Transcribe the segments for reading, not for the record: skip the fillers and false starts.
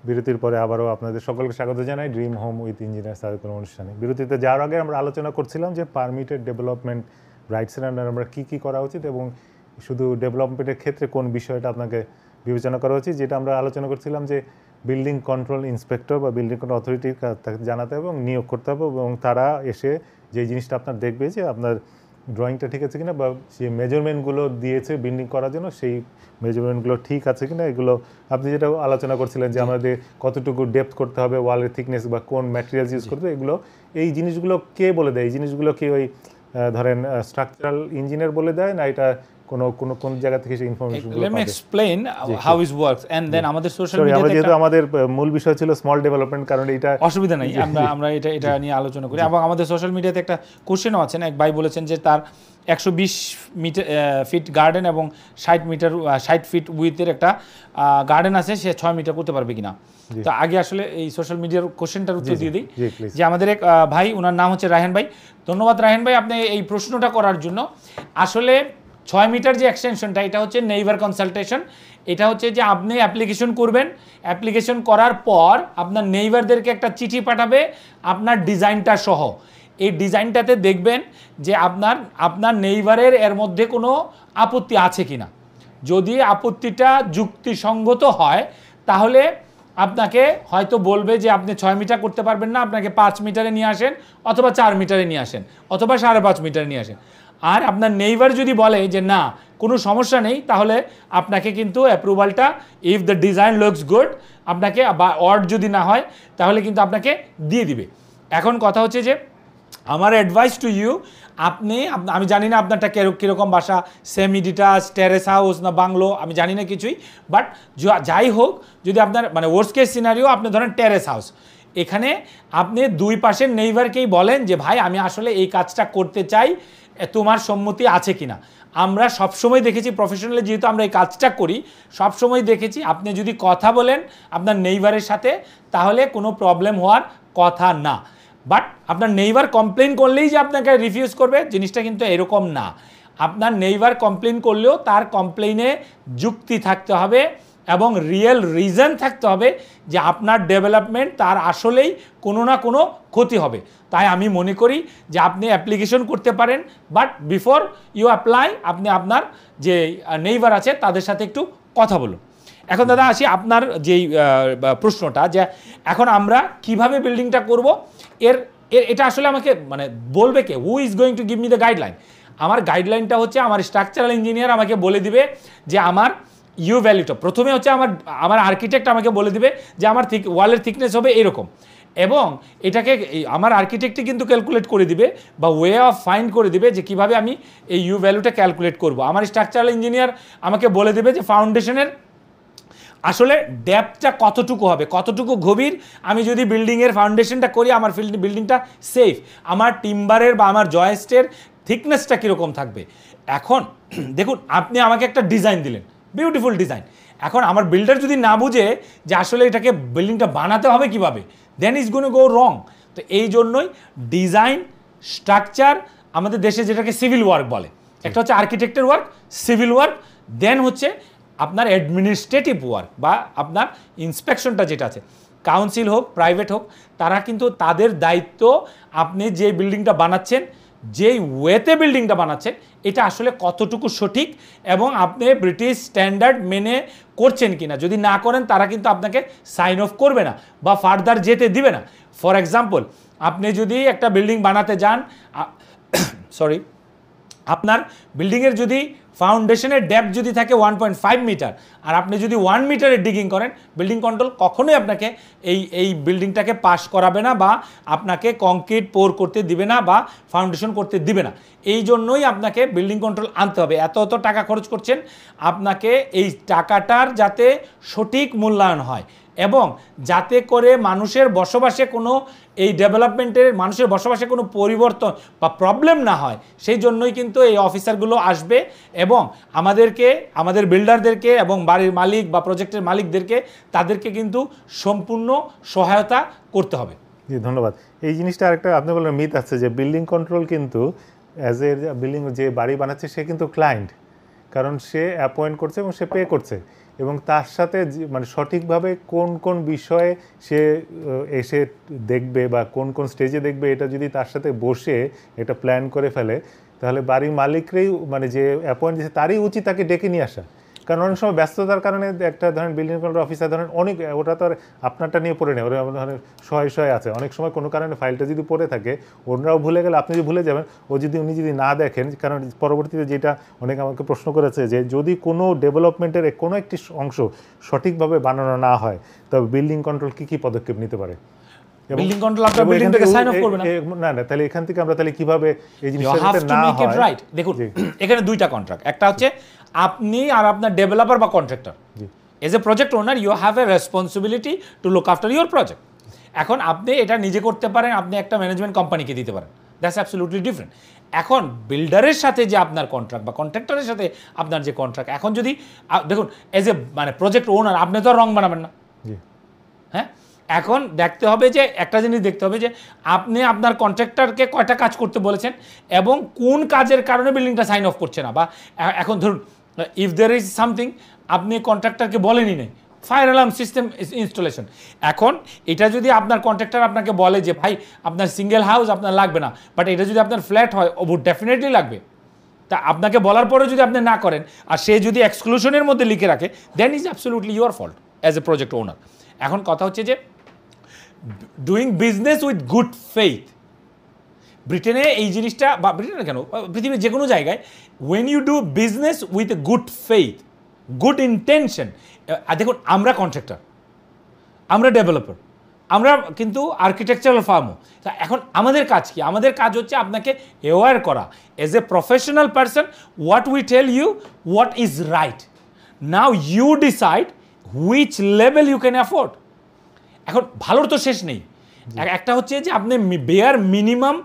বিরতির পরে আবারও আপনাদের সকলকে স্বাগত জানাই dream home with engineer circle অনুষ্ঠানে। বিরতিতে যাওয়ার আগে আমরা আলোচনা করছিলাম যে পারমিটেড ডেভেলপমেন্ট রাইটসের আন্ডারে আমরা কী করা উচিত এবং শুধু ডেভেলপমেন্টের ক্ষেত্রে কোন বিষয়টা আপনাকে বিবেচনা করা উচিত, যেটা আমরা আলোচনা করছিলাম যে বিল্ডিং কন্ট্রোল ইন্সপেক্টর বা বিল্ডিং কন্ট্রোল অথরিটির তাকে জানাতে হবে এবং নিয়োগ করতে হবে এবং তারা এসে যে জিনিসটা আপনার দেখবে যে আপনার ড্রয়িংটা ঠিক আছে কিনা বা যে মেজারমেন্টগুলো দিয়েছে বিল্ডিং করার জন্য সেই মেজারমেন্টগুলো ঠিক আছে কিনা, এগুলো আপনি যেটা আলোচনা করছিলেন যে আমাদের কতটুকু ডেপথ করতে হবে, ওয়ালের থিকনেস বা কোন ম্যাটেরিয়ালস ইউজ করতে হবে, এগুলো এই জিনিসগুলো কে বলে দেয়? এই জিনিসগুলো কি ওই ধরেন স্ট্রাকচারাল ইঞ্জিনিয়ার বলে দেয় না এটা কোন জায়গা থেকে সেই ইনফরমেশনগুলো পাবে? Let me explain how it works and then আমাদের সোশ্যাল মিডিয়াতে যেহেতু আমাদের মূল বিষয় ছিল স্মল ডেভেলপমেন্ট, কারণ এটা অসুবিধা নাই, আমরা এটা নিয়ে আলোচনা করি। এবং আমাদের সোশ্যাল মিডিয়াতে একটা কোশ্চেনও আছেন, এক ভাই বলেছেন যে তার 120 ফিট গার্ডেন এবং 60 ফিট উইথের একটা গার্ডেন আছে, সে 6 মিটার করতে পারবে কিনা। তো আগে আসলে এই সোশ্যাল মিডিয়ার কোশ্চেনটার উত্তর দিয়ে দিই যে আমাদের এক ভাই, ওনার নাম হচ্ছে রায়হান ভাই। ধন্যবাদ রায়হান ভাই আপনি এই প্রশ্নটা করার জন্য। আসলে 6 মিটার যে এক্সটেনশনটা, এটা হচ্ছে নেইবার কনসালটেশন। এটা হচ্ছে যে আপনি অ্যাপ্লিকেশন করবেন, অ্যাপ্লিকেশন করার পর আপনার নেইবারদেরকে একটা চিঠি পাঠাবে আপনার ডিজাইনটা সহ। এই ডিজাইনটাতে দেখবেন যে আপনার নেইবারের এর মধ্যে কোনো আপত্তি আছে কিনা। যদি আপত্তিটা যুক্তিসঙ্গত হয় তাহলে আপনাকে হয়তো বলবে যে আপনি 6 মিটার করতে পারবেন না, আপনাকে 5 মিটারে নিয়ে আসেন অথবা 4 মিটারে নিয়ে আসেন অথবা 5.5 মিটারে নিয়ে আসেন। আর আপনার নেইবার যদি বলে যে না কোনো সমস্যা নেই, তাহলে আপনাকে কিন্তু অ্যাপ্রুভালটা, if the design looks good, আপনাকে বা অড যদি না হয় তাহলে কিন্তু আপনাকে দিয়ে দিবে। এখন কথা হচ্ছে যে আমার অ্যাডভাইস টু ইউ, আমি জানি না আপনারটা কীরকম বাসা, সেমি ডিটাচ, টেরেস হাউস না বাংলো, আমি জানি না কিছুই, বাট যাই হোক, যদি আপনার মানে ওয়ার্স্ট কেস সিনারিও আপনি ধরেন টেরেস হাউস, এখানে আপনি দুই পাশের নেইবারকেই বলেন যে ভাই আমি আসলে এই কাজটা করতে চাই, তোমার সম্মতি আছে কিনা। আমরা সবসময় দেখেছি প্রফেশনালি, যেহেতু আমরা এই কাজটা করি, সবসময় দেখেছি আপনি যদি কথা বলেন আপনার নেইবারের সাথে তাহলে কোনো প্রবলেম হওয়ার কথা না। বাট আপনার নেইবার কমপ্লেন করলেই যে আপনাকে রিফিউজ করবে, জিনিসটা কিন্তু এরকম না। আপনার নেইবার কমপ্লেন করলেও তার কমপ্লেনে যুক্তি থাকতে হবে এবং রিয়েল রিজন থাকতে হবে যে আপনার ডেভেলপমেন্ট তার আসলেই কোনো না কোনো ক্ষতি হবে। তাই আমি মনে করি যে আপনি অ্যাপ্লিকেশন করতে পারেন, বাট বিফোর ইউ অ্যাপ্লাই আপনি আপনার যে নেইবার আছে তাদের সাথে একটু কথা বলুন। এখন দাদা আসি আপনার যেই প্রশ্নটা, যে এখন আমরা কিভাবে বিল্ডিংটা করব, এটা আসলে আমাকে মানে বলবে কে? Who is going to give me the guideline? আমার গাইডলাইনটা হচ্ছে আমার স্ট্রাকচারাল ইঞ্জিনিয়ার আমাকে বলে দিবে যে আমার ইউ ভ্যালুটা, প্রথমে হচ্ছে আমার আর্কিটেক্ট আমাকে বলে দিবে যে আমার ওয়ালের থিকনেস হবে এরকম, এবং এটাকে আমার আর্কিটেক্টই কিন্তু ক্যালকুলেট করে দিবে বা ওয়ে অফ ফাইন্ড করে দিবে যে কিভাবে আমি এই ইউ ভ্যালুটা ক্যালকুলেট করব। আমার স্ট্রাকচারাল ইঞ্জিনিয়ার আমাকে বলে দেবে যে ফাউন্ডেশনের আসলে ডেপথটা কতটুকু হবে, কতটুকু গভীর। আমি যদি বিল্ডিংয়ের ফাউন্ডেশনটা করি, আমার বিল্ডিংটা সেফ, আমার টিম্বারের বা আমার জয়েস্টের থিকনেসটা কীরকম থাকবে। এখন দেখুন, আপনি আমাকে একটা ডিজাইন দিলেন, বিউটিফুল ডিজাইন। এখন আমার বিল্ডার যদি না বুঝে যে আসলে এটাকে বিল্ডিংটা বানাতে হবে কিভাবে, দেন ইজ গোনা গো রং। তো এই জন্যই ডিজাইন, স্ট্রাকচার, আমাদের দেশে যেটাকে সিভিল ওয়ার্ক বলে, একটা হচ্ছে আর্কিটেক্টের ওয়ার্ক, সিভিল ওয়ার্ক, দেন হচ্ছে আপনার অ্যাডমিনিস্ট্রেটিভ ওয়ার্ক বা আপনার ইন্সপেকশনটা যেটা আছে, কাউন্সিল হোক প্রাইভেট হোক, তারা কিন্তু তাদের দায়িত্ব আপনি যে বিল্ডিংটা বানাচ্ছেন, যেই ওয়েতে বিল্ডিংটা বানাচ্ছেন, এটা আসলে কতটুকু সঠিক এবং আপনি ব্রিটিশ স্ট্যান্ডার্ড মেনে করছেন কিনা। যদি না করেন তারা কিন্তু আপনাকে সাইন অফ করবে না বা ফার্দার যেতে দিবে না। ফর এক্সাম্পল, আপনি যদি একটা বিল্ডিং বানাতে যান, আপনার বিল্ডিংয়ের যদি ফাউন্ডেশনের ডেপথ যদি থাকে 1.5 মিটার আর আপনি যদি 1 মিটারের ডিগিং করেন, বিল্ডিং কন্ট্রোল কখনোই আপনাকে এই বিল্ডিংটাকে পাস করাবে না বা আপনাকে কংক্রিট পোর করতে দিবে না বা ফাউন্ডেশন করতে দিবে না। এই জন্যই আপনাকে বিল্ডিং কন্ট্রোল আনতে হবে। এত টাকা খরচ করছেন, আপনাকে এই টাকাটার যাতে সঠিক মূল্যায়ন হয় এবং যাতে করে মানুষের বসবাসে কোনো এই ডেভেলপমেন্টের মানুষের বসবাসে কোনো পরিবর্তন বা প্রবলেম না হয়, সেই জন্যই কিন্তু এই অফিসারগুলো আসবে এবং আমাদের বিল্ডারদেরকে এবং বাড়ির মালিক বা প্রজেক্টের মালিকদেরকে তাদেরকে কিন্তু সম্পূর্ণ সহায়তা করতে হবে। জি, ধন্যবাদ। এই জিনিসটা আরেকটা আপনি বললেন মিথ আছে যে বিল্ডিং কন্ট্রোল কিন্তু অ্যাজ বিল্ডিং যে বাড়ি বানাচ্ছে সে কিন্তু ক্লায়েন্ট, কারণ সে অ্যাপয়েন্ট করছে এবং সে পে করছে। এবং তার সাথে মানে সঠিকভাবে কোন কোন বিষয়ে সে এসে দেখবে বা কোন কোন স্টেজে দেখবে, এটা যদি তার সাথে বসে এটা প্ল্যান করে ফেলে, তাহলে বাড়ির মালিকরাই মানে যে অ্যাপয়েন্ট দিয়েছে তারই উচিত তাকে ডেকে নিয়ে আসা। কারণ অনেক সময় ব্যস্ততার কারণে একটা ধরেন বিল্ডিং কন্ট্রোল অফিসার ধরেন অনেক, ওটা তো আর আপনারটা নিয়ে পড়ে নেই, ওরা ধরেন শয়ে আছে, অনেক সময় কোনো কারণে ফাইলটা যদি পড়ে থাকে, ওনারাও ভুলে গেলে আপনি যদি ভুলে যাবেন, উনি যদি না দেখেন, কারণ পরবর্তীতে যেটা অনেকে আমাকে প্রশ্ন করেছে যে যদি কোনো ডেভেলপমেন্টের কোনো একটি অংশ সঠিকভাবে বানানো না হয়, তবে বিল্ডিং কন্ট্রোল কী কী পদক্ষেপ নিতে পারে? বিল্ডিং কন্ট্রোল আপনার বিল্ডিংটাকে সাইন অফ করবে না। না, তাহলে এখান থেকে আমরা তাহলে কিভাবে এই জিনিসটা না হয়? রাইট, দেখুন এখানে দুইটা কন্ট্রাক্ট, একটা হচ্ছে আপনি আর আপনার ডেভেলপার বা contractor, as a project owner you have a responsibility to look after your project. এখন আপনি এটা নিজে করতে পারেন, আপনি একটা ম্যানেজমেন্ট কোম্পানিকে দিতে পারেন, দ্যাটস অ্যাবসলিউটলি ডিফারেন্ট। এখন বিল্ডারের সাথে যে আপনার কন্ট্রাক্ট বা কন্ট্রাক্টরের সাথে আপনার যে কন্ট্রাক্ট, এখন যদি দেখুন এজ এ মানে প্রজেক্ট ওনার আপনি তো আর রং বানাবেন না, হ্যাঁ। এখন দেখতে হবে যে একটা জিনিস দেখতে হবে যে আপনি আপনার কন্ট্রাক্টরকে কয়টা কাজ করতে বলেছেন এবং কোন কাজের কারণে বিল্ডিংটা সাইন অফ করছে না। বা এখন ধরুন ইফ দেয়ার ইজ সামথিং আপনি কন্ট্রাক্টরকে বলেনই নেই, ফায়ার অ্যালার্ম সিস্টেম ইনস্টলেশন, এখন এটা যদি আপনার কন্ট্রাক্টর আপনাকে বলে যে ভাই আপনার সিঙ্গেল হাউস আপনার লাগবে না, বাট এটা যদি আপনার ফ্ল্যাট হয় ডেফিনেটলি লাগবে, তা আপনাকে বলার পরেও যদি আপনি না করেন আর সে যদি এক্সক্লুশনের মধ্যে লিখে রাখে, then is absolutely your fault as a project owner. এখন কথা হচ্ছে যে doing business with good faith, ব্রিটেনে এই জিনিসটা, বা ব্রিটেনে কেন পৃথিবীর যে কোনো জায়গায়, when you do business with a good faith, good intention, দেখুন আমরা কন্ট্রাক্টর, আমরা ডেভেলপার, আমরা কিন্তু আর্কিটেকচারাল ফার্মও। তা এখন আমাদের কাজ কি? আমাদের কাজ হচ্ছে আপনাকে অ্যাওয়্যার করা as a professional person, what we tell you what is right, now you decide which level you can afford. এখন ভালোর তো শেষ নেই, একটা হচ্ছে যে আপনি বেয়ার মিনিমাম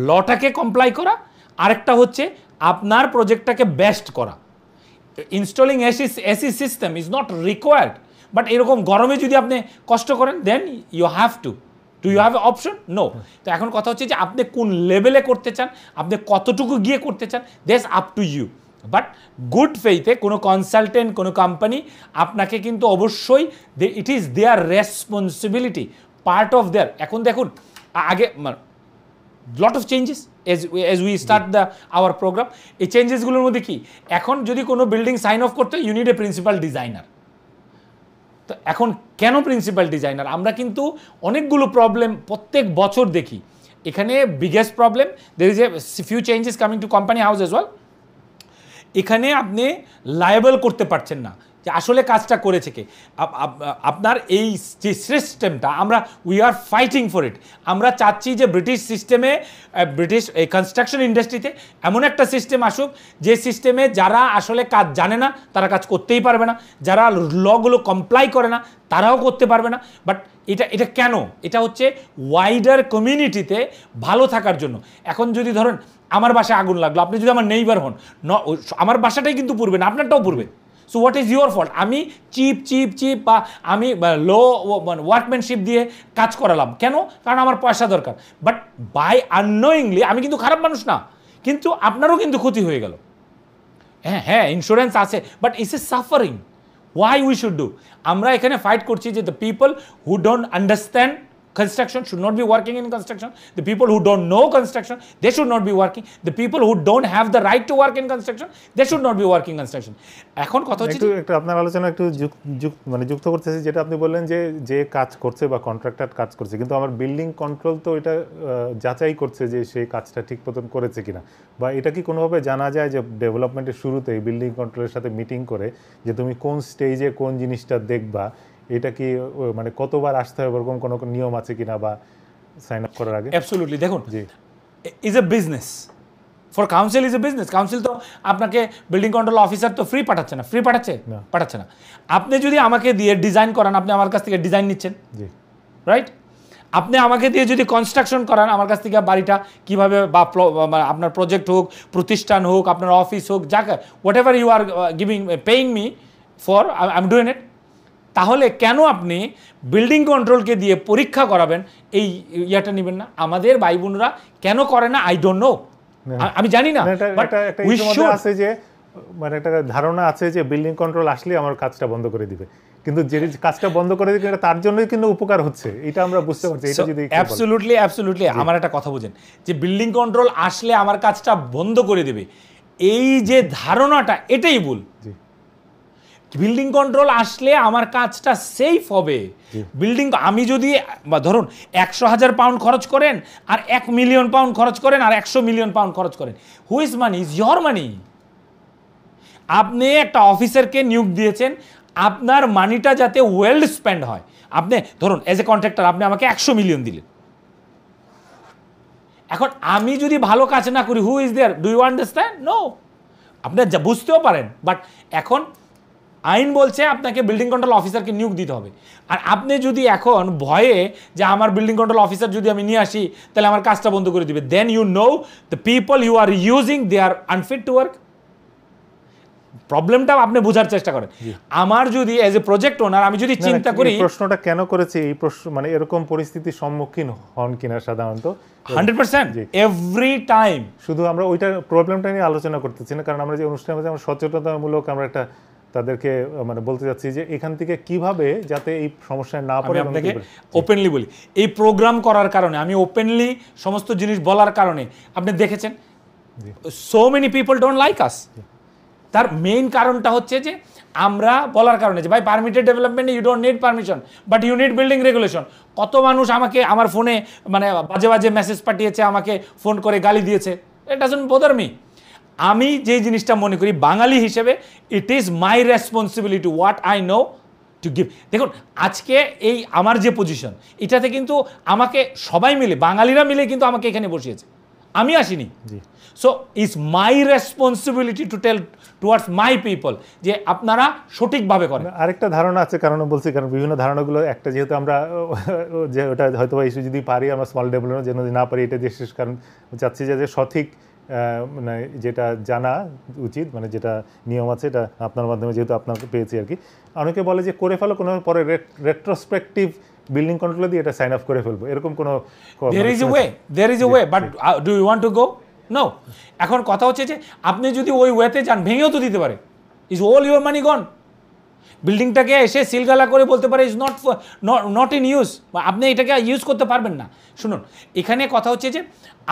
লটাকে কমপ্লাই করা, আরেকটা হচ্ছে আপনার প্রজেক্টটাকে বেস্ট করা। Installing AC system is not required, but এরকম গরমে যদি আপনি কষ্ট করেন then you have to you have a option no. তো এখন কথা হচ্ছে যে আপনি কোন লেভেলে করতে চান, আপনি কতটুকু গিয়ে করতে চান, that's up to you. But good ফেইথে কোনো কনসালটেন্ট, কোনো কোম্পানি আপনাকে কিন্তু অবশ্যই it is their responsibility, part of their. এখন দেখুন আগে lot of changes as we start our programme, এই চেঞ্জেসগুলোর মধ্যে কি, এখন যদি কোনো বিল্ডিং সাইন অফ করতে you need a principal designer. তো এখন কেন প্রিন্সিপাল ডিজাইনার? আমরা কিন্তু অনেকগুলো প্রবলেম প্রত্যেক বছর দেখি। এখানে biggest problem, there is a few changes coming to company house as well. এখানে আপনি লায়েবল করতে পারছেন না যে আসলে কাজটা করেছে কে। আপনার এই যে সিস্টেমটা, আমরা we are fighting for it. আমরা চাচ্ছি যে ব্রিটিশ সিস্টেমে, ব্রিটিশ এই কনস্ট্রাকশন ইন্ডাস্ট্রিতে এমন একটা সিস্টেম আসুক যে সিস্টেমে যারা আসলে কাজ জানে না তারা কাজ করতেই পারবে না, যারা লগুলো কমপ্লাই করে না তারাও করতে পারবে না। বাট এটা কেন? এটা হচ্ছে ওয়াইডার কমিউনিটিতে ভালো থাকার জন্য। এখন যদি ধরেন আমার বাসায় আগুন লাগলো, আপনি যদি আমার নেইবার হন, আমার বাসাটাই কিন্তু পুড়বে না, আপনারটাও পুড়বে। So what is your fault? আমি চিপ বা আমি লো ওয়ার্কম্যানশিপ দিয়ে কাজ করালাম কেন? কারণ আমার পয়সা দরকার। বাট বাই আননোয়িংলি, আমি কিন্তু খারাপ মানুষ না, কিন্তু আপনারও কিন্তু ক্ষতি হয়ে গেল। হ্যাঁ ইন্স্যুরেন্স আছে, but it's a suffering. Why we should do? আমরা এখানে ফাইট করছি যে the people who don't understand construction should not be working in construction. The people who don't know construction, they should not be working. The people who don't have the right to work in construction, they should not be working construction. এখন কথা হচ্ছে একটু আপনার আলোচনা একটু যুক্ত করতেছি, যেটা আপনি বললেন যে কাজ করছে বা কন্ট্রাক্টর কাজ করছে, কিন্তু আমার বিল্ডিং কন্ট্রোল তো এটা যাচাই করছে যে সেই কাজটা ঠিক মতন করেছে কিনা। বা এটা কি কোনোভাবে জানা যায় যে ডেভেলপমেন্টের শুরুতেই বিল্ডিং কন্ট্রোলের সাথে মিটিং করে যে তুমি কোন স্টেজে কোন জিনিসটা দেখবা, এটা কি মানে কতবার আসতে হবে, এরকম কোনো নিয়ম আছে কিনা বা সাইন আপ করার আগে? অ্যাবসলিউটলি। দেখুন, is a business for council, is a business. Council তো আপনাকে বিল্ডিং কন্ট্রোল অফিসার তো ফ্রি পাঠাচ্ছে না, পাঠাচ্ছে না। আপনি যদি আমাকে দিয়ে ডিজাইন করান, আপনি আমার কাছ থেকে ডিজাইন নিচ্ছেন, রাইট? আপনি আমাকে দিয়ে যদি কনস্ট্রাকশন করান, আমার কাছ থেকে বাড়িটা কীভাবে, বা আপনার প্রজেক্ট হোক, প্রতিষ্ঠান হোক, আপনার অফিস হোক, যাকে whatever you are giving paying me for, I am doing it. তাহলে কেন আপনি বিল্ডিং কন্ট্রোলকে দিয়ে পরীক্ষা করাবেন, এই ইয়াটা নেবেন না? আমাদের ভাই বোনরা কেন করে না, আই ডোন্ট নো, আমি জানি না। উই শুড আছে যে মানে একটা ধারণা আছে যে বিল্ডিং কন্ট্রোল আসলে আমার কাজটা বন্ধ করে দিবে, কিন্তু যে কাজটা বন্ধ করে দিবে এটা তার জন্যই কিন্তু উপকার হচ্ছে, এটা আমরা বুঝতে পারছি। এটা যদি অ্যাবসলিউটলি আমার একটা কথা বুঝেন যে বিল্ডিং কন্ট্রোল আসলে আমার কাজটা বন্ধ করে দেবে, এই যে ধারণাটা এটাই ভুল। বিল্ডিং কন্ট্রোল আসলে আমার কাজটা সেফ হবে। বিল্ডিং আমি যদি ধরুন 100,000 পাউন্ড খরচ করেন আর 1 মিলিয়ন পাউন্ড খরচ করেন আর 100 মিলিয়ন পাউন্ড খরচ করেন, whose money is your money. আপনি একটা অফিসারকে নিয়োগ দিয়েছেন, আপনার মানিটা যাতে ওয়েল স্পেন্ড হয়। আপনি ধরুন এজ এ কন্ট্রাক্টর আপনি আমাকে 100 মিলিয়ন দিলেন, এখন আমি যদি ভালো কাজ না করি, who is there, do you understand? No. আপনি বুঝতেও পারেন, বাট এখন আইন বলছে আপনাকে বিল্ডিং কন্ট্রোল অফিসারকে নিয়োগ দিতে হবে। আর আপনি যদি এখন ভয়ে যে আমার বিল্ডিং কন্ট্রোল অফিসার যদি আমি নিয়ে আসি তাহলে আমার কাজটা বন্ধ করে দিবে, then you know the people you are using they are unfit to work. প্রবলেমটা আপনি বোঝার চেষ্টা করেন। আমার যদি এজ এ প্রজেক্ট ওনার আমি যদি চিন্তা করি, প্রশ্নটা কেন করেছি, এই প্রশ্ন মানে এরকম পরিস্থিতির সম্মুখীন হন কিনা সাধারণত 100% এভরি টাইম। শুধু আমরা ওইটা প্রবলেমটা নিয়ে আলোচনা করতেছি না, কারণ আমরা যে অনুষ্ঠানে আমরা সচেতনতামূলক আমরা একটা তাদেরকে মানে বলতে যাচ্ছি যে এখান থেকে কিভাবে যাতে এই সমস্যায় না পড়ে। আপনাকে ওপেনলি বলি, এই প্রোগ্রাম করার কারণে, আমি ওপেনলি সমস্ত জিনিস বলার কারণে আপনি দেখেছেন so many people don't like আস। তার মেইন কারণটা হচ্ছে যে আমরা বলার কারণে যে ভাই পারমিটেড ডেভেলপমেন্টে you don't need permission but you need building regulation. কত মানুষ আমাকে আমার ফোনে মানে বাজে বাজে মেসেজ পাঠিয়েছে, আমাকে ফোন করে গালি দিয়েছে, ইট ডাজন্ট বোদার মি। আমি যে জিনিসটা মনে করি বাঙালি হিসেবে, it is my responsibility what I know to give. দেখুন আজকে এই আমার যে পজিশন, এটাতে কিন্তু আমাকে সবাই মিলে, বাঙালিরা মিলে কিন্তু আমাকে এখানে বসিয়েছে, আমি আসিনি। So it's my responsibility to tell towards my people যে আপনারা সঠিকভাবে করেন। আরেকটা ধারণা আছে, কারণ বলছি কারণ বিভিন্ন ধারণাগুলো একটা, যেহেতু আমরা যে ওটা হয়তো ইস্যু যদি পারি আমরা স্মল ডেভেলপমেন্ট যেন না পারি এটা দিয়ে শেষ, কারণ চাচ্ছি যে সঠিক মানে যেটা জানা উচিত, মানে যেটা নিয়ম আছে এটা আপনার মাধ্যমে যেহেতু আপনাকে পেয়েছি আর কি। অনেকে বলে যে করে ফেলো, কোনো পরে রেট্রোস্পেক্টিভ বিল্ডিং কন্ট্রোল দিয়ে এটা সাইন অফ করে ফেলবো, এরকম কোনো there is a way but do you want to go? No. এখন কথা হচ্ছে যে আপনি যদি ওই ওয়েতে যান, ভেঙেও তো দিতে পারে, ইজ অল ইউর মানি গন। বিল্ডিংটাকে এসে সিলগালা করে বলতে পারে ইজ নট ইন ইউজ, আপনি এটাকে ইউজ করতে পারবেন না। শুনুন এখানে কথা হচ্ছে যে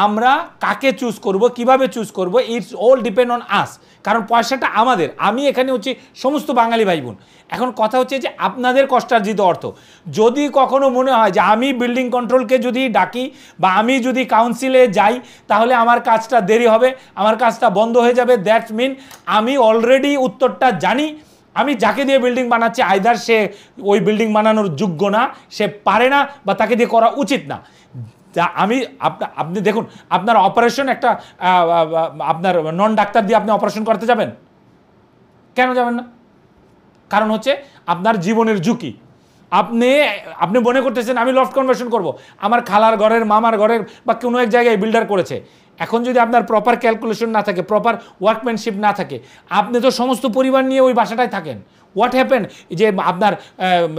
আমরা কাকে চুজ করব, কিভাবে চুজ করব, ইটস অল ডিপেন্ড অন আস, কারণ পয়সাটা আমাদের। আমি এখানে হচ্ছে সমস্ত বাঙালি ভাই বোন। এখন কথা হচ্ছে যে আপনাদের কষ্টার্জিত অর্থ যদি কখনো মনে হয় যে আমি বিল্ডিং কন্ট্রোলকে যদি ডাকি বা আমি যদি কাউন্সিলে যাই তাহলে আমার কাজটা দেরি হবে, আমার কাজটা বন্ধ হয়ে যাবে, দ্যাটস মিন আমি অলরেডি উত্তরটা জানি। আমি যাকে দিয়ে বিল্ডিং বানাচ্ছি আইদার সে ওই বিল্ডিং বানানোর যোগ্য না, সে পারে না, বা তাকে দিয়ে করা উচিত না। আমি আপনি দেখুন আপনার অপারেশন একটা আপনার নন ডাক্তার দিয়ে আপনি অপারেশন করতে যাবেন, কেন যাবেন না? কারণ হচ্ছে আপনার জীবনের ঝুঁকি। আপনি মনে করতেছেন আমি লফট কনভার্সন করব, আমার খালার ঘরের, মামার ঘরের বা কোনো এক জায়গায় বিল্ডার করেছে। এখন যদি আপনার প্রপার ক্যালকুলেশন না থাকে, প্রপার ওয়ার্কম্যানশিপ না থাকে, আপনি তো সমস্ত পরিবার নিয়ে ওই বাসাটায় থাকেন। হোয়াট হ্যাপেন যে আপনার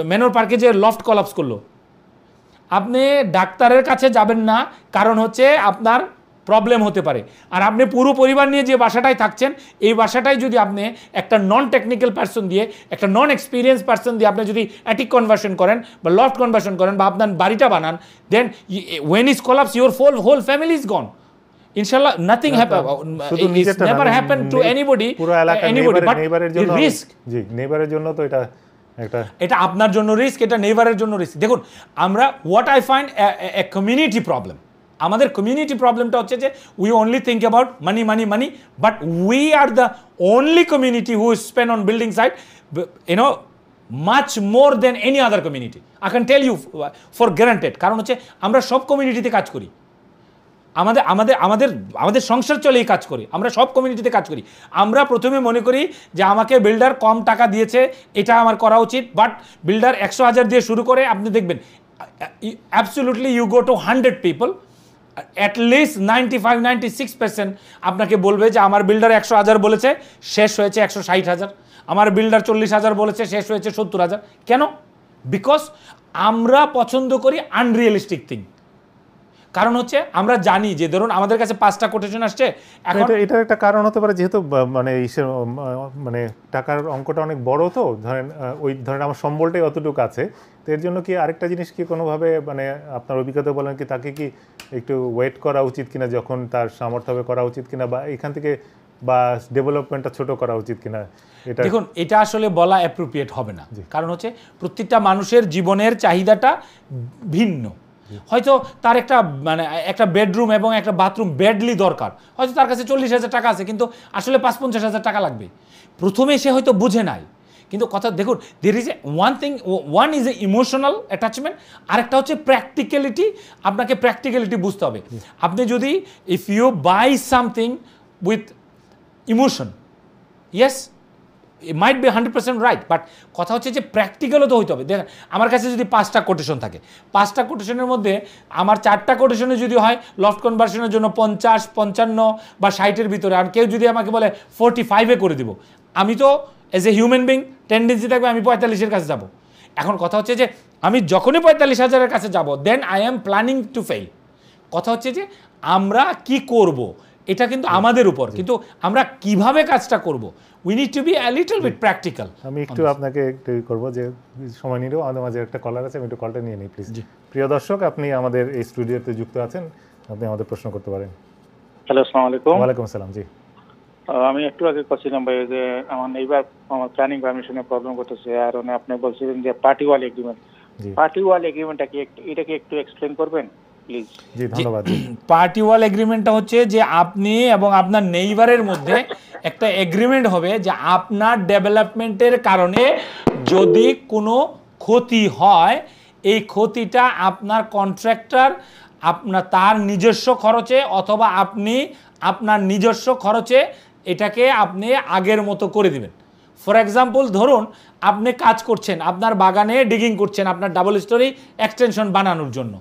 ম্যানর পার্কে যে লফট কলাপস করলো, আপনি ডাক্তারের কাছে যাবেন না, কারণ হচ্ছে আপনার প্রবলেম হতে পারে। আর আপনি পুরো পরিবার নিয়ে যে বাসাটায় থাকছেন, এই বাসাটায় যদি আপনি একটা নন টেকনিক্যাল পার্সন দিয়ে, একটা নন এক্সপিরিয়েন্স পার্সন দিয়ে আপনি যদি অ্যাটিক কনভার্সন করেন বা লফট কনভার্সন করেন বা আপনার বাড়িটা বানান, then when is collapse your whole family is gone. ইনশাআল্লাহ nothing never happen to anybody but risk. জি, নেইবারের জন্য তো এটা আপনার জন্য রিস্ক, এটা নেইবারের জন্য রিস্ক। দেখুন আমরা what I find a community problem, আমাদের কমিউনিটি প্রবলেমটা হচ্ছে যে we only think about money money money, but we are the only community who spend on building site you know much more than any other community. I can tell you for guaranteed. কারণ হচ্ছে আমরা সব কমিউনিটিতে কাজ করি, আমাদের আমাদের আমাদের আমাদের সংসার চলে এই কাজ করি, আমরা সব কমিউনিটিতে কাজ করি। আমরা প্রথমে মনে করি যে আমাকে বিল্ডার কম টাকা দিয়েছে, এটা আমার করা উচিত, বাট বিল্ডার 100,000 দিয়ে শুরু করে আপনি দেখবেন absolutely you go to 100 people, at least 95-96% আপনাকে বলবে যে আমার বিল্ডার 100,000 বলেছে, শেষ হয়েছে 160,000। আমার বিল্ডার 40,000 বলেছে, শেষ হয়েছে 70,000। কেন? বিকজ আমরা পছন্দ করি আনরিয়েলিস্টিক থিং। কারণ হচ্ছে আমরা জানি যে ধরুন আমাদের কাছে 5টা কোটেশন আসছে, এখন এটা একটা কারণ হতে পারে, যেহেতু মানে মানে টাকার অঙ্কটা অনেক বড়, তো ধরেন ওই ধরেন আমার সম্বলটাই অতটুকু আছে, তো এর জন্য কি আরেকটা জিনিস কি কোনোভাবে মানে আপনার অভিজ্ঞতা বলেন কি তাকে কি একটু ওয়েট করা উচিত কিনা, যখন তার সামর্থ্য হবে করা উচিত কিনা, বা এখান থেকে বা ডেভেলপমেন্টটা ছোট করা উচিত কিনা? এটা দেখুন এটা আসলে বলা অ্যাপ্রোপ্রিয়েট হবে না, কারণ হচ্ছে প্রত্যেকটা মানুষের জীবনের চাহিদাটা ভিন্ন। হয়তো তার একটা মানে একটা বেডরুম এবং একটা বাথরুম বেডলি দরকার, হয়তো তার কাছে 40,000 টাকা আছে, কিন্তু আসলে 50-50,000 টাকা লাগবে। প্রথমে সে হয়তো বুঝে নাই, কিন্তু কথা দেখুন, there is a one is a emotional attachment, আরেকটা হচ্ছে প্র্যাকটিক্যালিটি। আপনাকে প্র্যাকটিক্যালিটি বুঝতে হবে। আপনি যদি if you buy something with emotion, yes it might be 100% right, but কথা হচ্ছে যে প্র্যাকটিক্যালও তো হইতে হবে। দেখেন আমার কাছে যদি 5টা কোটেশন থাকে, 5টা কোটেশনের মধ্যে আমার 4টা কোটেশনে যদি হয় লফট কনভার্সনের জন্য 50, 55 বা 60-এর ভিতরে, আর কেউ যদি আমাকে বলে 45-এ করে দিব, আমি তো as a human being tendency থাকবে আমি 45-এর কাছে যাব। এখন কথা হচ্ছে যে আমি যখনই 45,000-এর কাছে যাব, then I am planning to fail. কথা হচ্ছে যে আমরা কি করব এটা কিন্তু আমাদের উপর, কিন্তু আমরা কিভাবে কাজটা করব, we need to be a little bit practical. আমি একটু আপনাকে একটু করবো যে সময় নিলেও আমাদের মাঝে একটা কলার আছে, আমি একটু কলটা নিয়ে নিই প্লিজ। প্রিয় দর্শক, আপনি আমাদের এই স্টুডিওতে যুক্ত আছেন, আপনি আমাদের প্রশ্ন করতে পারেন। হ্যালো, আসসালামু আলাইকুম। ওয়ালাইকুম আসসালাম। জি, আমি একটু আগে করছিলাম ভাই যে আমার এইবার আমার প্ল্যানিং পারমিশনের প্রবলেম করতেছে, আর আপনি বলছিলেন যে পার্টি ওয়াল এগ্রিমেন্ট। পার্টি ওয়াল এগ্রিমেন্টটা কি এটা কি একটু এক্সপ্লেইন করবেন প্লিজ? জি ধন্যবাদ। পার্টি ওয়াল এগ্রিমেন্টটা হচ্ছে যে আপনি এবং আপনার নেইবারের মধ্যে একটা এগ্রিমেন্ট হবে যে আপনার ডেভেলপমেন্টের কারণে যদি কোনো ক্ষতি হয়, এই ক্ষতিটা আপনার কন্ট্রাক্টর তার নিজস্ব খরচে অথবা আপনি আপনার নিজস্ব খরচে এটাকে আপনি আগের মতো করে দিবেন। ফর এক্সাম্পল ধরুন আপনি কাজ করছেন, আপনার বাগানে ডিগিং করছেন আপনার ডাবল স্টোরি এক্সটেনশন বানানোর জন্য,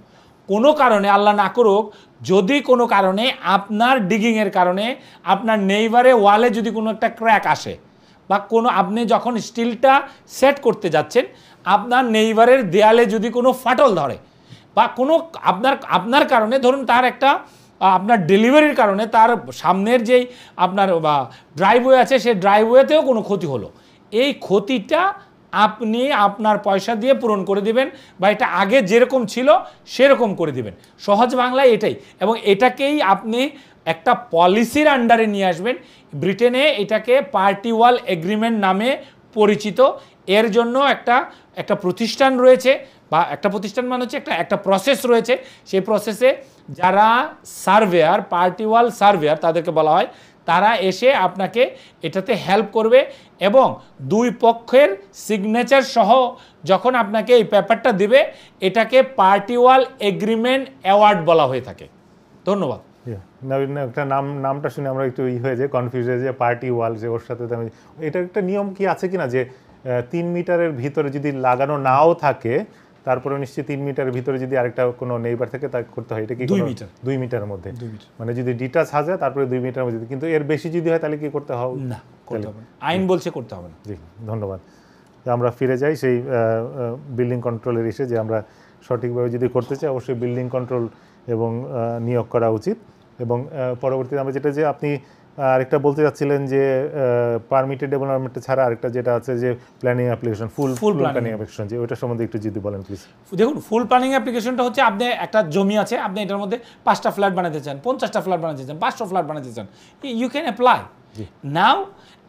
কোনো কারণে আল্লাহ না করুক যদি কোনো কারণে আপনার ডিগিংয়ের কারণে আপনার নেইবারে ওয়ালে যদি কোনো একটা ক্র্যাক আসে, বা কোনো আপনি যখন স্টিলটা সেট করতে যাচ্ছেন আপনার নেইবারের দেয়ালে যদি কোনো ফাটল ধরে, বা কোনো আপনার কারণে ধরুন তার একটা আপনার ডেলিভারির কারণে তার সামনের যেই আপনার ড্রাইভওয়ে আছে সেই ড্রাইভওয়েতেও কোনো ক্ষতি হলো, এই ক্ষতিটা আপনি আপনার পয়সা দিয়ে পূরণ করে দিবেন, বা এটা আগে যেরকম ছিল সেরকম করে দিবেন। সহজ বাংলায় এটাই, এবং এটাকেই আপনি একটা পলিসির আন্ডারে নিয়ে আসবেন। ব্রিটেনে এটাকে পার্টি ওয়াল এগ্রিমেন্ট নামে পরিচিত। এর জন্য একটা প্রতিষ্ঠান রয়েছে, বা একটা প্রতিষ্ঠান মানে হচ্ছে একটা প্রসেস রয়েছে। সেই প্রসেসে যারা সার্ভেয়ার, পার্টি ওয়াল সার্ভেয়ার তাদেরকে বলা হয়, তারা এসে আপনাকে এটাতে হেল্প করবে, এবং দুই পক্ষের সিগনেচার সহ যখন আপনাকে এই পেপারটা দিবে এটাকে পার্টি ওয়াল এগ্রিমেন্ট অ্যাওয়ার্ড বলা হয়ে থাকে। ধন্যবাদ। একটা নামটা শুনে আমরা একটু হয়ে যায়, কনফিউজ হয়ে যায়, পার্টি ওয়াল, যে ওর সাথে আমি এটা একটা নিয়ম কি আছে কিনা যে 3 মিটারের ভিতরে যদি লাগানো নাও থাকে তারপরে নিশ্চয়ই 3 মিটারের ভিতরে যদি আরেকটা কোনো নেইবার থাকে তা করতে হয়, এটা কি 2 মিটারের মধ্যে, মানে যদি ডিটাচ হাজে তারপরে 2 মিটারের মধ্যে, কিন্তু এর বেশি যদি হয় তাহলে কি করতে হবে? না, করতে হবে না, আইন বলছে করতে হবে না। জি ধন্যবাদ। আমরা ফিরে যাই সেই বিল্ডিং কন্ট্রোলের এসে, যে আমরা সঠিকভাবে যদি করতে চাই অবশ্যই বিল্ডিং কন্ট্রোল এবং নিয়োগ করা উচিত। এবং পরবর্তীতে আমরা যেটা যে আপনি আরেকটা বলতে যাচ্ছিলেন যে পারমিটেড ডেভেলপমেন্ট ছাড়া আরেকটা যেটা আছে যে planning application, full planning application, যে ওইটার সম্বন্ধে একটু যদি বলেন প্লিজ। দেখুন, ফুল প্ল্যানিং অ্যাপ্লিকেশনটা হচ্ছে আপনি একটা জমি আছে, আপনি এটার মধ্যে 5টা ফ্ল্যাট বানাতে চান, 50টা ফ্ল্যাট বানাতে চান, 500 ফ্ল্যাট বানাতে চান, ইউ ক্যান অ্যাপ্লাই নাও।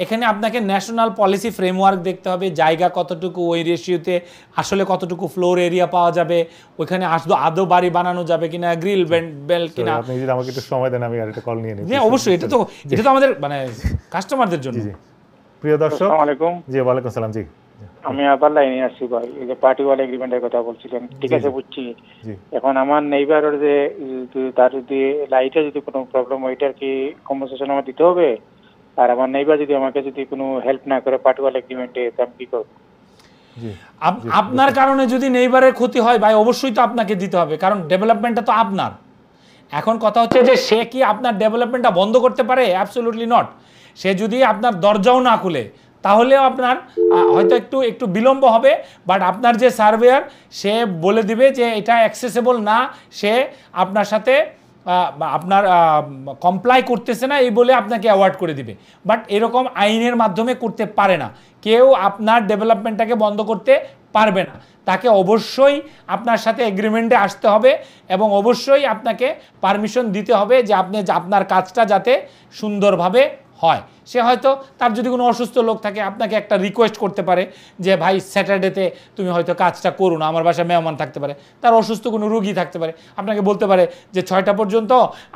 এখানে আপনাকে ন্যাশনাল পলিসি ফ্রেমওয়ার্ক দেখতে হবে, জায়গা কতটুকু, ওই রেশিওতে আসলে কতটুকু ফ্লোর এরিয়া পাওয়া যাবে, ওইখানে আদৌ বাড়ি বানানো যাবে কিনা, গ্রিল বেল কিনা। আপনি যদি আমাকে একটু সময় দেন আমি আরেকটা কল নিয়ে নিই। হ্যাঁ অবশ্যই, এটা তো আমাদের মানে কাস্টমারদের জন্য। প্রিয় দর্শক, আসসালামু আলাইকুম। জি ওয়ালাইকুম আসসালাম। জি আমি আবার লাইনে আসছি ভাই, এই যে পার্টি ওয়াল এগ্রিমেন্টের কথা বলছিলেন, ঠিক আছে বুঝছি। এখন আমার নেইবারের যে তার যদি লাইটে যদি কোনো প্রবলেম হয়, এটার কি কম্পেনসেশন আমার দিতে হবে? আর আমার নেইবার যদি আমাকে যদি কোনো হেল্প না করে পার্টি ওয়াল এগ্রিমেন্টে, আমি কি করব? আপনার কারণে যদি নেইবারের ক্ষতি হয় ভাই, অবশ্যই তো আপনাকে দিতে হবে, কারণ ডেভেলপমেন্টটা তো আপনার। এখন কথা হচ্ছে যে সে কি আপনার ডেভেলপমেন্টটা বন্ধ করতে পারে? Absolutely not. সে যদি আপনার দরজাও না খুলে, তাহলেও আপনার হয়তো একটু বিলম্ব হবে, বাট আপনার যে সার্ভেয়ার সে বলে দিবে যে এটা অ্যাক্সেসেবল না, সে আপনার সাথে আপনার কমপ্লাই করতেছে না এই বলে আপনাকে অ্যাওয়ার্ড করে দিবে। বাট এরকম আইনের মাধ্যমে করতে পারে না, কেউ আপনার ডেভেলপমেন্টটাকে বন্ধ করতে পারবে না। তাকে অবশ্যই আপনার সাথে এগ্রিমেন্টে আসতে হবে এবং অবশ্যই আপনাকে পারমিশন দিতে হবে যে আপনি আপনার কাজটা যাতে সুন্দরভাবে হয়। সে হয়তো তার যদি কোনো অসুস্থ লোক থাকে আপনাকে একটা রিকোয়েস্ট করতে পারে যে ভাই স্যাটারডেতে তুমি হয়তো কাজটা করো না, আমার বাসায় মেহমান থাকতে পারে, তার অসুস্থ কোনো রুগী থাকতে পারে, আপনাকে বলতে পারে যে 6টা পর্যন্ত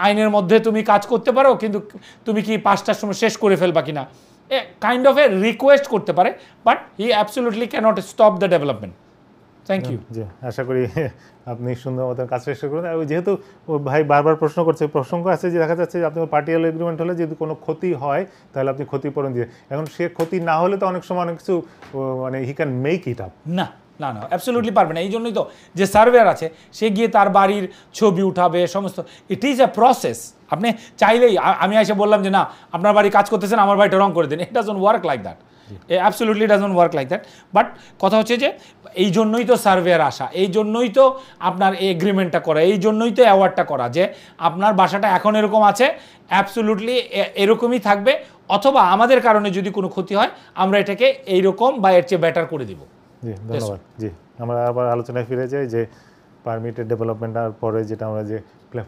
আইনের মধ্যে তুমি কাজ করতে পারো, কিন্তু তুমি কি 5টার সময় শেষ করে ফেলবা কিনা, কাইন্ড অফ এ রিকোয়েস্ট করতে পারে, but he absolutely can't stop the development. Thank you. জি, আশা করি আপনি সুন্দর মতো কাজ শেষ করুন। আর যেহেতু ভাই বারবার প্রশ্ন করছে, প্রসঙ্গ আছে যে দেখা যাচ্ছে যে আপনার পার্টিয়াল এগ্রিমেন্ট হলে যদি কোনো ক্ষতি হয় তাহলে আপনি ক্ষতিপূরণ দিয়ে, এখন সে ক্ষতি না হলে তো অনেক সময় অনেক কিছু মানে he can make it up. না না না, অ্যাবসলিউটলি পারবে না। এই জন্যই তো যে সার্ভেয়ার আছে সে গিয়ে তার বাড়ির ছবি উঠাবে সমস্ত, ইট ইজ এ প্রসেস। আপনি চাইলেই আমি এসে বললাম যে না আপনার বাড়ি কাজ করতেছেন, আমার বাড়িটা রং করে দিন, it doesn't work like that, absolutely doesn't work like that. But কথা হচ্ছে যে এই জন্যই তো সার্ভেয়ার আসা, এই জন্যই তো আপনার এই এগ্রিমেন্টটা করা, এই জন্যই তো অ্যাওয়ার্ডটা করা যে আপনার বাসাটা এখন এরকম আছে, অ্যাবসলিউটলি এরকমই থাকবে, অথবা আমাদের কারণে যদি কোনো ক্ষতি হয় আমরা এটাকে এইরকম বা এর চেয়ে বেটার করে দিব। জি, ধন্যবাদ। জি, আমরা আবার আলোচনায় ফিরে যাই যে পারমিটেড ডেভেলপমেন্টের পরে যেটা আমরা যে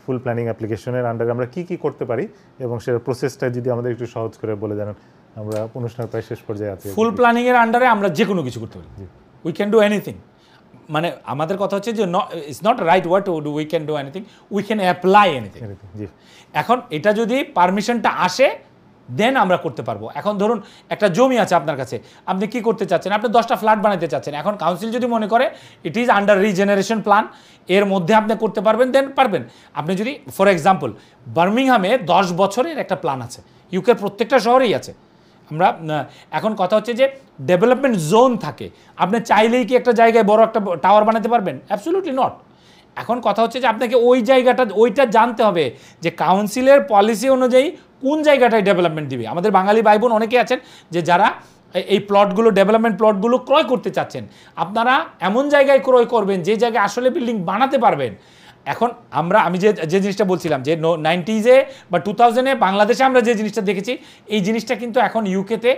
ফুল প্ল্যানিং অ্যাপ্লিকেশনের আন্ডারে আমরা কি করতে পারি এবং সেটার প্রসেসটা যদি আমাদের একটু সহজ করে বলে জানান। আমরা অনুষ্ঠানের প্রায় শেষ পর্যায়ে আছি। ফুল প্ল্যানিংয়ের আন্ডারে আমরা যে কোনো কিছু করতে পারি, উই ক্যান ডু এনিথিং। মানে আমাদের কথা হচ্ছে যে it's not right word to do we can do anything, we can apply anything. এখন এটা যদি পারমিশনটা আসে দেন আমরা করতে পারবো। এখন ধরুন একটা জমি আছে আপনার কাছে, আপনি কি করতে চাচ্ছেন, আপনি 10টা ফ্ল্যাট বানাতে চাচ্ছেন, এখন কাউন্সিল যদি মনে করে it is under regeneration plan, এর মধ্যে আপনি করতে পারবেন দেন পারবেন। আপনি যদি ফর এক্সাম্পল বার্মিংহামে 10 বছরের একটা প্ল্যান আছে, ইউকের প্রত্যেকটা শহরেই আছে। আমরা এখন কথা হচ্ছে যে ডেভেলপমেন্ট জোন থাকে, আপনি চাইলেই কি একটা জায়গায় বড় একটা টাওয়ার বানাতে পারবেন? Absolutely not. এখন কথা হচ্ছে যে আপনাকে ওই জায়গাটা ওইটা জানতে হবে যে কাউন্সিলের পলিসি অনুযায়ী কোন জায়গাটায় ডেভেলপমেন্ট দিবে। আমাদের বাঙালি ভাই বোন অনেকে আছেন যে যারা এই প্লটগুলো ডেভেলপমেন্ট প্লটগুলো ক্রয় করতে চাচ্ছেন, আপনারা এমন জায়গায় ক্রয় করবেন যে জায়গায় আসলে বিল্ডিং বানাতে পারবেন। এখন আমি যে জিনিসটা বলছিলাম যে 90s বা 2000 বাংলাদেশে আমরা যে জিনিসটা দেখেছি, এই জিনিসটা কিন্তু এখন ইউকেতে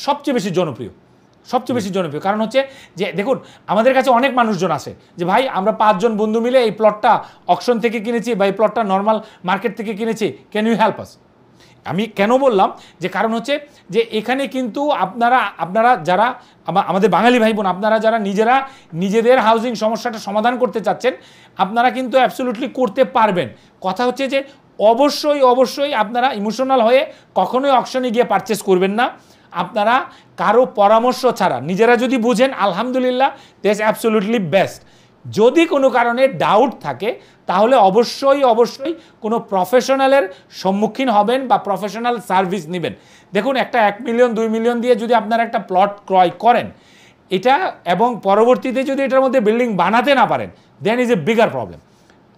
সবচেয়ে বেশি জনপ্রিয়, সবচেয়ে বেশি জনপ্রিয়। কারণ হচ্ছে যে দেখুন আমাদের কাছে অনেক মানুষজন আসে যে ভাই আমরা 5 জন বন্ধু মিলে এই প্লটটা অকশন থেকে কিনেছি বা এই প্লটটা নর্মাল মার্কেট থেকে কিনেছি, ক্যান ইউ হেল্প আস? আমি কেন বললাম যে কারণ হচ্ছে যে এখানে কিন্তু আপনারা যারা আমাদের বাঙালি ভাই বোন, আপনারা যারা নিজেদের হাউজিং সমস্যাটা সমাধান করতে চাচ্ছেন, আপনারা কিন্তু অ্যাবসলিউটলি করতে পারবেন। কথা হচ্ছে যে অবশ্যই আপনারা ইমোশনাল হয়ে কখনোই অকশনে গিয়ে পারচেস করবেন না। আপনারা কারো পরামর্শ ছাড়া নিজেরা যদি বুঝেন আলহামদুলিল্লাহ, দ্যাটস অ্যাবসলিউটলি বেস্ট। যদি কোনো কারণে ডাউট থাকে তাহলে অবশ্যই কোনো প্রফেশনালের সম্মুখীন হবেন বা প্রফেশনাল সার্ভিস নেবেন। দেখুন একটা 1 মিলিয়ন 2 মিলিয়ন দিয়ে যদি আপনারা একটা প্লট ক্রয় করেন এটা, এবং পরবর্তীতে যদি এটার মধ্যে বিল্ডিং বানাতে না পারেন, then is a bigger problem.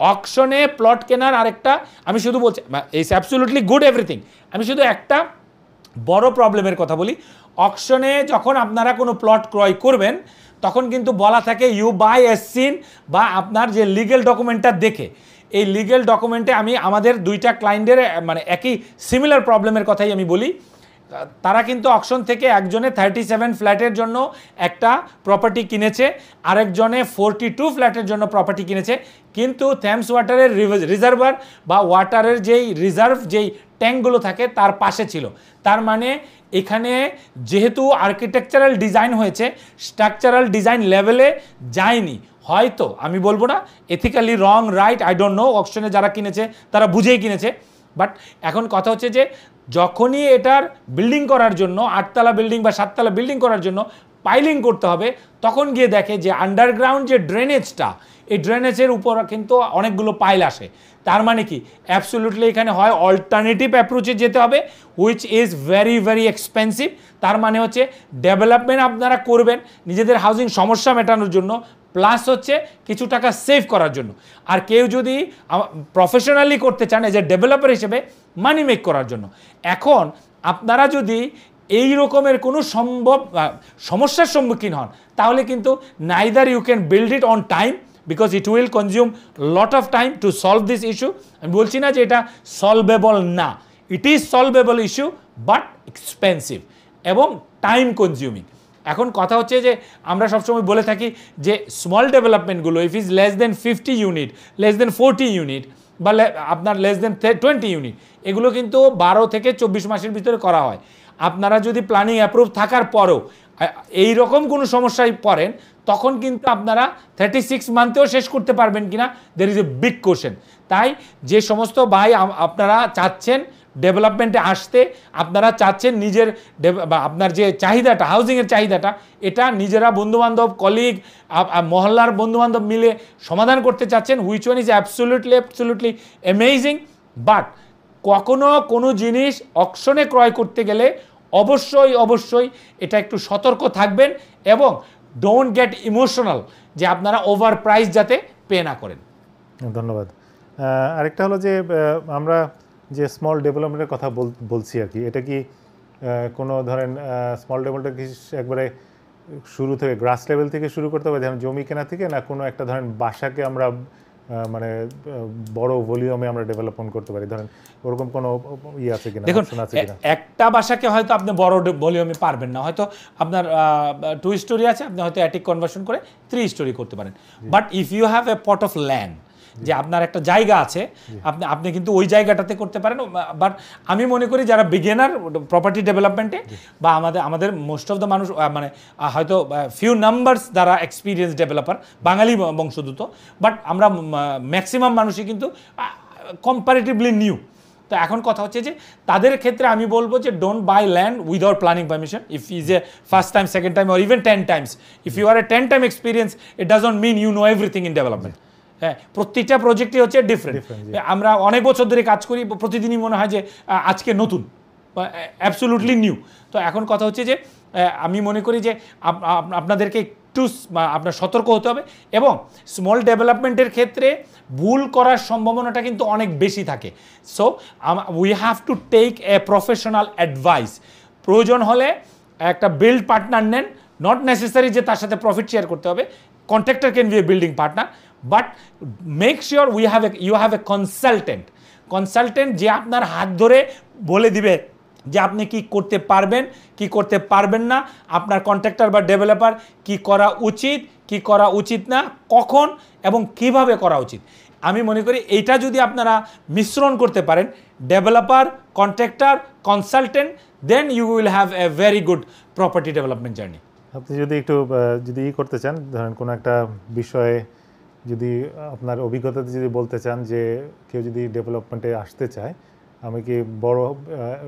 অকশনে প্লট কেনার আরেকটা, আমি শুধু বলছি ইটস অ্যাবসলিউটলি গুড এভরিথিং, আমি শুধু একটা বড় প্রবলেমের কথা বলি। অকশনে যখন আপনারা কোনো প্লট ক্রয় করবেন তখন কিন্তু বলা থাকে ইউ বাই এ সিন, বা আপনার যে লিগেল ডকুমেন্টটা দেখে, এই লিগেল ডকুমেন্টে আমাদের 2টা ক্লায়েন্টের মানে একই সিমিলার প্রবলেমের কথাই আমি বলি। তারা কিন্তু অকশন থেকে একজনে 37 ফ্ল্যাটের জন্য একটা প্রপার্টি কিনেছে, আরেকজনে 42 ফ্ল্যাটের জন্য প্রপার্টি কিনেছে, কিন্তু থ্যামস ওয়াটারের রিজার্ভার বা ওয়াটারের যেই রিজার্ভ যেই ট্যাঙ্কগুলো থাকে তার পাশে ছিল। তার মানে এখানে যেহেতু আর্কিটেকচারাল ডিজাইন হয়েছে, স্ট্রাকচারাল ডিজাইন লেভেলে যায়নি, হয়তো আমি বলবো না ethically wrong right I don't know, অকশনে যারা কিনেছে তারা বুঝেই কিনেছে। বাট এখন কথা হচ্ছে যে যখনই এটার বিল্ডিং করার জন্য 8 তলা বিল্ডিং বা 7 তলা বিল্ডিং করার জন্য পাইলিং করতে হবে, তখন গিয়ে দেখে যে আন্ডারগ্রাউন্ড যে ড্রেনেজটা, এই ড্রেনেজের উপর কিন্তু অনেকগুলো পাইল আসে। তার মানে কি অ্যাবসলিউটলি এখানে হয় অল্টারনেটিভ অ্যাপ্রোচে যেতে হবে, হুইচ ইজ ভেরি এক্সপেন্সিভ। তার মানে হচ্ছে ডেভেলপমেন্ট আপনারা করবেন নিজেদের হাউজিং সমস্যা মেটানোর জন্য, প্লাস হচ্ছে কিছু টাকা সেভ করার জন্য। আর কেউ যদি প্রফেশনালি করতে চান এজ এ ডেভেলপার হিসেবে মানি মেক করার জন্য। এখন আপনারা যদি এই রকমের কোনো সমস্যার সম্মুখীন হন, তাহলে কিন্তু neither you can build it on time, because it will consume lot of time to solve this issue. আমি বলছি না যে এটা সলভেবল না, it is solvable issue, but expensive এবং টাইম কনজিউমিং। এখন কথা হচ্ছে যে আমরা সবসময় বলে থাকি যে স্মল ডেভেলপমেন্টগুলো if is less than 50 unit, less than 40 unit বা আপনার লেস দেন 20 ইউনিট, এগুলো কিন্তু 12 থেকে 24 মাসের ভিতরে করা হয়। আপনারা যদি প্ল্যানিং অ্যাপ্রুভ থাকার পরেও এই রকম কোনো সমস্যায় পড়েন, তখন কিন্তু আপনারা 36 মান্থেও শেষ করতে পারবেন কিনা, দের ইজ এ বিগ কোশ্চেন। তাই যে সমস্ত ভাই আপনারা চাচ্ছেন ডেভেলপমেন্টে আসতে, আপনারা চাচ্ছেন নিজের আপনার যে চাহিদাটা, হাউজিংয়ের চাহিদাটা, এটা নিজেরা বন্ধুবান্ধব, কলিগ, মহল্লার বন্ধুবান্ধব মিলে সমাধান করতে চাচ্ছেন, which one is absolutely amazing. But কখনো কোনো জিনিস অকশনে ক্রয় করতে গেলে অবশ্যই এটা একটু সতর্ক থাকবেন এবং ডোন্ট গেট ইমোশনাল, যে আপনারা ওভার প্রাইস যাতে পে না করেন। ধন্যবাদ। আরেকটা হলো যে আমরা যে স্মল ডেভেলপমেন্টের কথা বলছি আর কি, এটা কি কোনো ধরেন স্মল ডেভেলপমেন্ট কি একবারে শুরু থেকে গ্রাস লেভেল থেকে শুরু করতে হবে, যেমন জমি কেনা থেকে, না কোনো একটা ধরেন বাসাকে আমরা মানে বড় ভলিউমে আমরা ডেভেলপমেন্ট করতে পারি, ধরেন ওরকম কোনো ইয়ে আছে কিনা? দেখুন, একটা বাসাকে হয়তো আপনি বড় ভলিউমে পারবেন না, হয়তো আপনার 2 স্টোরি আছে, আপনি হয়তো অ্যাটিক কনভার্সন করে 3 স্টোরি করতে পারেন। But if you have a pot of land, যে আপনার একটা জায়গা আছে, আপনি কিন্তু ওই জায়গাটাতে করতে পারেন। বাট আমি মনে করি যারা বিগিনার প্রপার্টি ডেভেলপমেন্টে, বা আমাদের মোস্ট অফ দ্য মানুষ মানে হয়তো ফিউ নাম্বারস দ্বারা এক্সপিরিয়েন্স ডেভেলপার, বাঙালি বংশোদ্ভূত, বাট আমরা ম্যাক্সিমাম মানুষই কিন্তু কম্পারেটিভলি নিউ। তো এখন কথা হচ্ছে যে তাদের ক্ষেত্রে আমি বলবো যে don't buy land without planning permission, if is a first time, second time, or even 10 times. If you are a 10 time experience, it doesn't mean you know everything in development. হ্যাঁ, প্রত্যেকটা প্রজেক্টই হচ্ছে ডিফারেন্ট। আমরা অনেক বছর ধরে কাজ করি, প্রতিদিনই মনে হয় যে আজকে নতুন, অ্যাবসোলুটলি নিউ। তো এখন কথা হচ্ছে যে আমি মনে করি যে আপনাদেরকে একটু আপনার সতর্ক হতে হবে, এবং স্মল ডেভেলপমেন্টের ক্ষেত্রে ভুল করার সম্ভাবনাটা কিন্তু অনেক বেশি থাকে। So we have to take a professional advice. প্রয়োজন হলে একটা বিল্ড পার্টনার নেন, নট নেসেসারি যে তার সাথে প্রফিট শেয়ার করতে হবে। Contractor can be a building partner, but make sure you have a consultant যে আপনার হাত ধরে বলে দিবে যে আপনি কি করতে পারবেন, কি করতে পারবেন না, আপনার কন্ট্রাক্টর বা ডেভেলপার কি করা উচিত, কি করা উচিত না, কখন এবং কিভাবে করা উচিত। আমি মনে করি এইটা যদি আপনারা মিশ্রণ করতে পারেন, developer, contractor, consultant, then you will have a very good property development journey. আপনি যদি একটু যদি করতে চান, ধরেন কোনো একটা বিষয়ে যদি আপনার অভিজ্ঞতাতে যদি বলতে চান যে কেউ যদি ডেভেলপমেন্টে আসতে চায়, আমি কি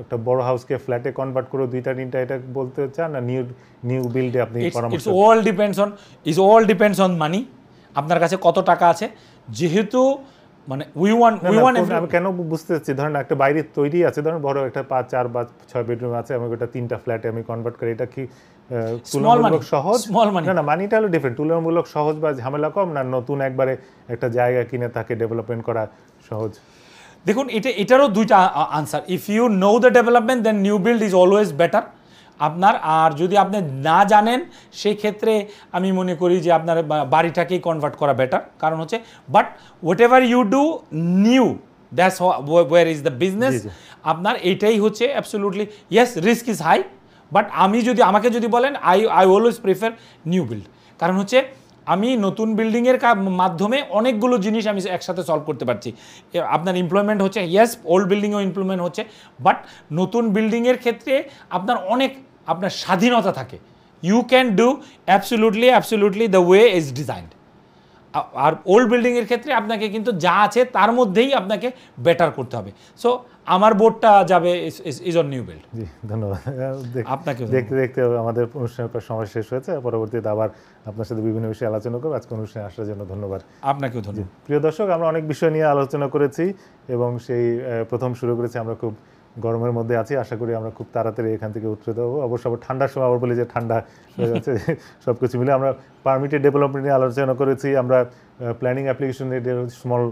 একটা বড় হাউসকে ফ্ল্যাটে কনভার্ট করে 2টা 3টা, এটা বলতে চান, না নিউ বিল্ডে আপনি পরামর্শ? ইটস অল ডিপেন্ডস অন মানি। আপনার কাছে কত টাকা আছে, যেহেতু মানে আমি কেন বুঝতে চাচ্ছি, ধরেন একটা বাইরে তৈরি আছে, ধরেন বড় একটা 5, 4 বা 6 বেডরুম আছে, আমি ওটা 3টা ফ্ল্যাটে আমি কনভার্ট করি, এটা কি তুলনামূলক সহজ? না, মানিটা হলো ডিফারেন্ট, তুলনামূলক সহজ বা ঝামেলা কম, না নতুন একবারে একটা জায়গা কিনে তাকে ডেভেলপমেন্ট করা সহজ? দেখুন, এটারও দুইটা answer. If you know the development, then new build is always better আপনার। আর যদি আপনি না জানেন, সেই ক্ষেত্রে আমি মনে করি যে আপনার বাড়িটাকেই কনভার্ট করা বেটার। কারণ হচ্ছে, but whatever you do new, that's where is the business. আপনার এইটাই হচ্ছে absolutely, yes, risk is high, but আমাকে যদি বলেন, I always prefer new build. কারণ হচ্ছে আমি নতুন বিল্ডিংয়ের মাধ্যমে অনেকগুলো জিনিস আমি একসাথে সলভ করতে পারছি। আপনার এমপ্লয়মেন্ট হচ্ছে, ইয়েস, ওল্ড বিল্ডিংয়েও এমপ্লয়মেন্ট হচ্ছে, বাট নতুন বিল্ডিংয়ের ক্ষেত্রে আপনার স্বাধীনতা থাকে। You can do absolutely the way is designed. আর ওল্ড বিল্ডিংয়ের ক্ষেত্রে আপনাকে কিন্তু যা আছে তার মধ্যেই আপনাকে বেটার করতে হবে। সো আমার বোর্ডটা যাবে ইজ অন নিউ বিল্ড। জি, ধন্যবাদ আপনাকে। দেখতে দেখতে আমাদের অনুষ্ঠানের পর সময় শেষ হয়েছে, পরবর্তীতে আবার আপনার সাথে বিভিন্ন বিষয়ে আলোচনা করব। আজকে অনুষ্ঠানে আসার জন্য ধন্যবাদ। আপনাকেও ধন্যবাদ। প্রিয় দর্শক, আমরা অনেক বিষয় নিয়ে আলোচনা করেছি এবং সেই প্রথম শুরু করেছি, আমরা খুব গরমের মধ্যে আছি, আশা করি আমরা খুব তাড়াতাড়ি এখান থেকে উত্তরিত হবো। অবশ্য আবার ঠান্ডার সময় আবার বলি যে ঠান্ডা হয়ে যাচ্ছে। সব কিছু মিলে আমরা পারমিটেড ডেভেলপমেন্ট নিয়ে আলোচনা করেছি, আমরা planning application small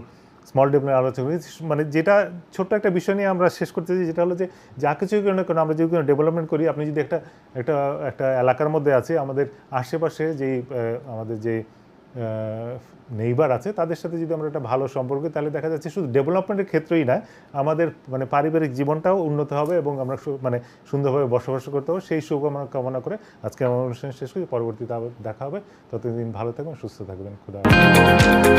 small development আলোচনা করি, মানে যেটা ছোট্ট একটা বিষয় নিয়ে আমরা শেষ করতে চাই, যেটা হলো যে যা কিছুই কেন আমরা যদি কোনো ডেভেলপমেন্ট করি, আপনি যদি একটা একটা একটা এলাকার মধ্যে আছে, আমাদের আশেপাশে যেই আমাদের যে নেইবার আছে তাদের সাথে যদি আমরা একটা ভালো সম্পর্ক, তাহলে দেখা যাচ্ছে শুধু ডেভেলপমেন্টের ক্ষেত্রেই না, আমাদের মানে পারিবারিক জীবনটাও উন্নত হবে এবং আমরা মানে সুন্দরভাবে বসবাস করতে হবে। সেই শুভকামনা কামনা করে আজকে আমার অনুষ্ঠান শেষ করি। পরবর্তীতে আবার দেখা হবে। ততদিন ভালো থাকবেন, সুস্থ থাকবেন। খুদা হাফেজ।